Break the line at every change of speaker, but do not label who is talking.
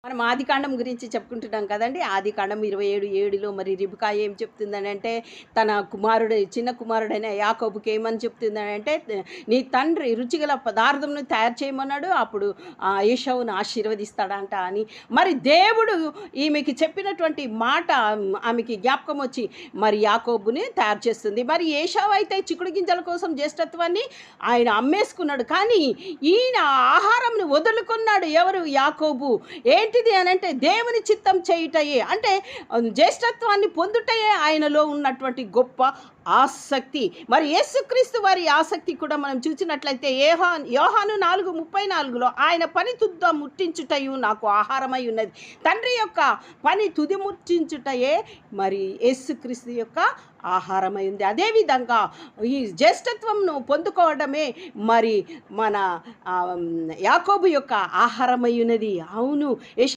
మనం ఆదికాండం గురించి చెప్పుకుంటున్నాం కదండీ! ఆదికాండం 27:7లో మరి రిబ్కా ఏం చెప్తుందనంటే, తన చిన్న కుమారుడైన యాకోబుకి ఏమని చెప్తుందనంటే, నీ తండ్రి రుచిగల పదార్థంను తయారు చేయమన్నాడు. అప్పుడు ఏశావును ఆశీర్వదిస్తాడంట అని. మరి దేవుడు ఈమెకి చెప్పినటువంటి మాట ఆమెకి జ్ఞాపకం వచ్చి మరి యాకోబుని తయారు చేస్తుంది. మరి ఏశావు అయితే చిక్కుడు గింజల కోసం జ్యేష్ఠత్వాన్ని ఆయన అమ్మేసుకున్నాడు. కానీ ఈయన ఆహారంను వదులుకున్నాడు. ఎవరు? యాకోబు. ఏంటిది అనంటే దేవుని చిత్తం చేయుటయే, అంటే జ్యేష్ఠత్వాన్ని పొందుటయే ఆయనలో ఉన్నటువంటి గొప్ప ఆసక్తి. మరి యేసుక్రీస్తు వారి ఆసక్తి కూడా మనం చూసినట్లయితే యోహాను 4:34లో ఆయన పని తుద ముట్టించుటయు నాకు ఆహారమై ఉన్నది. తండ్రి యొక్క పని తుది ముట్టించుటయే మరి యేసుక్రీస్తు యొక్క ఆహారమై ఉంది. అదేవిధంగా ఈ జ్యేష్ఠత్వంను పొందుకోవడమే మరి మన యాకోబు యొక్క ఆహారమై ఉన్నది. అవును.